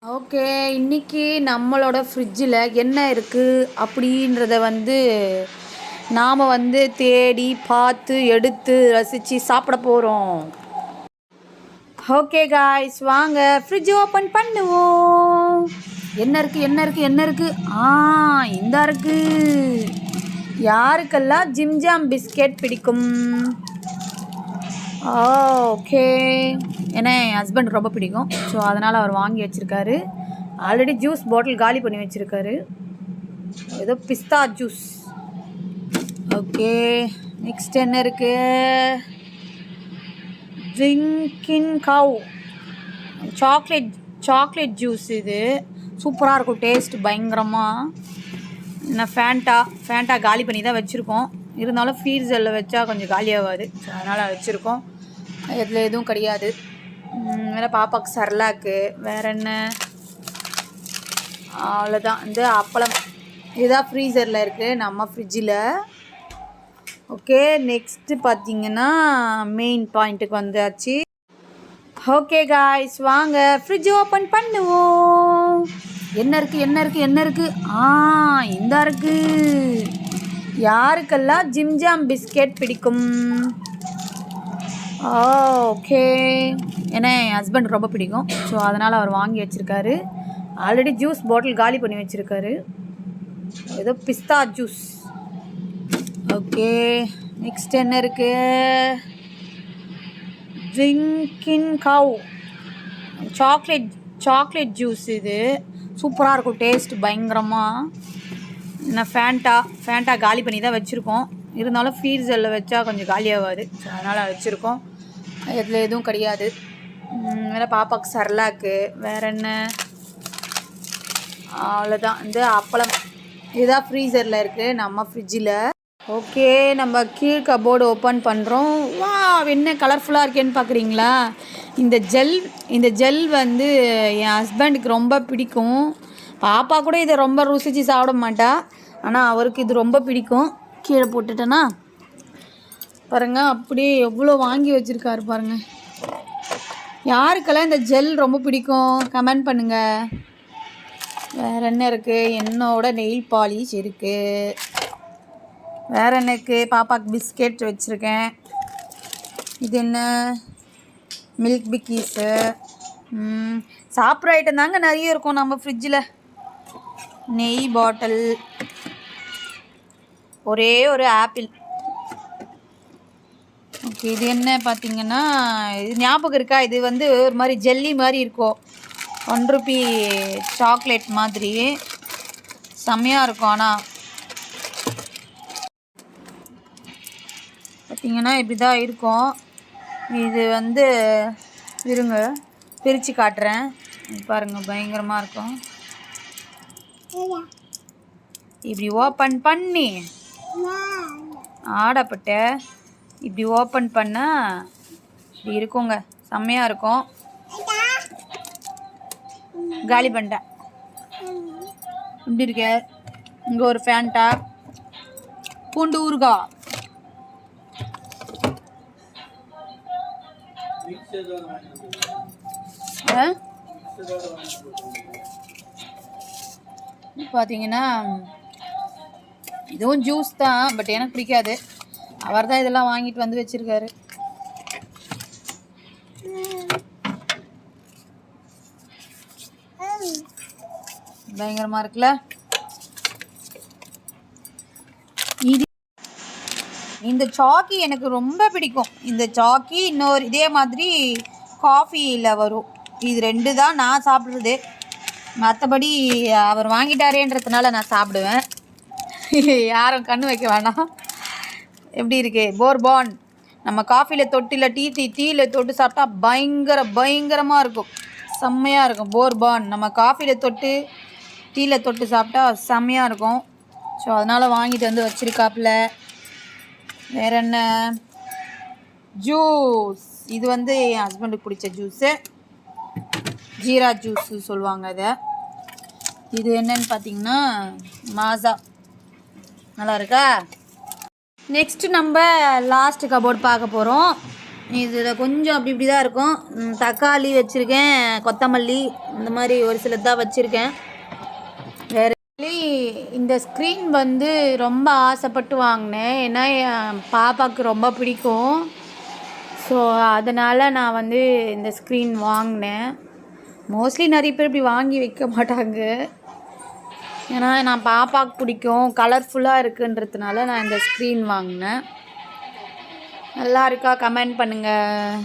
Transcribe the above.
Okay, இன்னைக்கு நம்மளோட ஃப்ரிட்ஜில் என்ன இருக்குது அப்படின்றத நாம் தேடி பார்த்து எடுத்து ரசித்து சாப்பிட போகிறோம். ஓகே காய்ஸ், வாங்க ஃப்ரிட்ஜ் ஓப்பன் பண்ணுவோம். என்ன இருக்குது? இந்தா இருக்குது. யாருக்கெல்லாம் ஜிம்ஜாம் பிஸ்கெட் பிடிக்கும்? ஓகே, ஏன்னா என் ஹஸ்பண்ட் ரொம்ப பிடிக்கும். ஸோ அதனால் அவர் வாங்கி வச்சுருக்காரு. ஆல்ரெடி ஜூஸ் பாட்டில் காலி பண்ணி வச்சுருக்காரு. ஏதோ பிஸ்தா ஜூஸ். ஓகே, நெக்ஸ்ட் என்ன இருக்குது? ட்ரிங்கின் கவ் சாக்லேட் ஜூஸ். இது சூப்பராக இருக்கும், டேஸ்ட் பயங்கரமாக. நான் ஃபேண்டா காலி பண்ணி தான் வச்சுருக்கோம். இருந்தாலும் ஃப்ரீசரில் வச்சா கொஞ்சம் காலியாகாது, ஸோ அதனால் வச்சுருக்கோம். இதில் எதுவும் கிடையாது. வேறு பாப்பாவுக்கு சர்லாக்கு, வேறு என்ன, அவ்வளோதான். அப்பளம் இதுதான் ஃப்ரீசரில் இருக்குது நம்ம ஃப்ரிட்ஜில். ஓகே, நெக்ஸ்ட்டு பார்த்திங்கன்னா மெயின் பாயிண்ட்டுக்கு வந்தாச்சு. ஓகே காய்ஸ், வாங்க ஃப்ரிட்ஜ் ஓப்பன் பண்ணுவோம். என்ன இருக்குது? இந்தா இருக்குது. யாருக்கெல்லாம் ஜிம்ஜாம் பிஸ்கெட் பிடிக்கும்? ஓகே, ஏன்னா என் ஹஸ்பண்ட் ரொம்ப பிடிக்கும். ஸோ அதனால் அவர் வாங்கி வச்சுருக்காரு. ஆல்ரெடி ஜூஸ் பாட்டில் காலி பண்ணி வச்சுருக்காரு. ஏதோ பிஸ்தா ஜூஸ். ஓகே, நெக்ஸ்ட் என்ன இருக்குது? ட்ரிங்கின் கவ் சாக்லேட் ஜூஸ். இது சூப்பராக இருக்கும், டேஸ்ட் பயங்கரமாக. நான் ஃபேண்டா காலி பண்ணி தான் வச்சுருக்கோம். இருந்தாலும் ஃப்ரீசரில் வச்சா கொஞ்சம் காலியாகாது, ஸோ அதனால் வச்சுருக்கோம். இதில் எதுவும் கிடையாது. வேறு பாப்பாவுக்கு சர்லாக்கு, வேறு என்ன, அவ்வளோதான். அப்பளம் இதுதான் ஃப்ரீசரில் இருக்குது நம்ம ஃப்ரிட்ஜில். ஓகே, நம்ம கீழ் கபோர்டு ஓப்பன் பண்ணுறோம். வா, என்ன கலர்ஃபுல்லாக இருக்கேன்னு பார்க்குறீங்களா? இந்த ஜெல் என் ஹஸ்பண்டுக்கு ரொம்ப பிடிக்கும். பாப்பா கூட இதை ரொம்ப ருசித்து சாப்பிட மாட்டா, ஆனால் அவருக்கு இது ரொம்ப பிடிக்கும். கீழே போட்டுட்டேன்னா பாருங்கள், அப்படியே எவ்வளோ வாங்கி வச்சுருக்காரு பாருங்கள். யாருக்கெல்லாம் இந்த ஜெல் ரொம்ப பிடிக்கும் கமெண்ட் பண்ணுங்கள். வேறு என்ன இருக்குது? என்னோட நெயில் பாலிஷ் இருக்குது. வேறு என்ன இருக்குது? பாப்பாவுக்கு பிஸ்கெட் வச்சுருக்கேன். இது என்ன? மில்க் பிக்கீஸு. சாப்பிட்ற ஐட்டம் தாங்க நிறைய இருக்கும் நம்ம ஃப்ரிட்ஜில். நெய் பாட்டில், ஒரே ஒரு ஆப்பிள். ஓகே, இது என்ன பார்த்தீங்கன்னா, இது ஞாபகம் இருக்கா? இது ஒரு மாதிரி ஜெல்லி மாதிரி இருக்கும். 1 ரூபி சாக்லேட் மாதிரி செம்மையாக இருக்கும். ஆனால் பார்த்தீங்கன்னா இப்படி தான் இருக்கும். இது இருங்க பிரித்து காட்டுறேன். பாருங்கள், பயங்கரமாக இருக்கும். இப்படி ஓப்பன் பண்ணி ஆடப்பட்ட இப்படி ஓப்பன் பண்ணால் இப்படி இருக்குங்க, செம்மையாக இருக்கும். காலி பண்ணிட்டேன். இப்படி இருக்க. இங்கே ஒரு ஃபேண்டா, பூண்டு ஊறுகாய். பார்த்தீங்கன்னா இதுவும் ஜூஸ் தான், பட் எனக்கு பிடிக்காது. அவர் தான் இதெல்லாம் வாங்கிட்டு வந்து வச்சுருக்காரு. பயங்கரமாக இருக்குல்ல? இந்த சாக்கி எனக்கு ரொம்ப பிடிக்கும். இந்த சாக்கி இன்னொரு இதே மாதிரி காஃபியில் வரும். இது 2 தான் நான் சாப்பிட்றது. மற்றபடி அவர் வாங்கிட்டாரேன்றதுனால நான் சாப்பிடுவேன். யாரும் கண்ணு வைக்க வேணாம். எப்படி இருக்கு? போர்பான். நம்ம காஃபியில் தொட்டு இல்லை டீயில் தொட்டு சாப்பிட்டா பயங்கரமாக இருக்கும், செம்மையாக இருக்கும். போர்பான் நம்ம காஃபியில் தொட்டு டீயில் தொட்டு சாப்பிட்டா செம்மையாக இருக்கும். ஸோ அதனால் வாங்கிட்டு வந்து வச்சுருக்காப்புல. வேறு என்ன? ஜூஸ். இது என் ஹஸ்பண்டுக்கு பிடிச்ச ஜூஸு, ஜீரா ஜூஸு சொல்லுவாங்க அதை. இது என்னன்னு பார்த்தீங்கன்னா மாசா. நல்லா இருக்கா? நெக்ஸ்ட்டு நம்ம லாஸ்ட் கபோர்டு பார்க்க போகிறோம். இதில் கொஞ்சம் அப்படி இப்படி தான் இருக்கும். தக்காளி வச்சுருக்கேன், கொத்தமல்லி இந்த மாதிரி ஒரு சிலது தான் வச்சுருக்கேன். வேறு இந்த ஸ்க்ரீன் வந்து ரொம்ப ஆசைப்பட்டு வாங்கினேன். ஏன்னா என் பாப்பாவுக்கு ரொம்ப பிடிக்கும். ஸோ அதனால் நான் வந்து இந்த ஸ்க்ரீன் வாங்கினேன். மோஸ்ட்லி நிறைய பேர் இப்படி வாங்கி வைக்க மாட்டாங்க. ஏன்னா நான் பாப்பாவுக்கு பிடிக்கும், கலர்ஃபுல்லாக இருக்குன்றதுனால நான் இந்த ஸ்க்ரீன் வாங்கினேன். நல்லா இருக்கா கமெண்ட் பண்ணுங்கள்.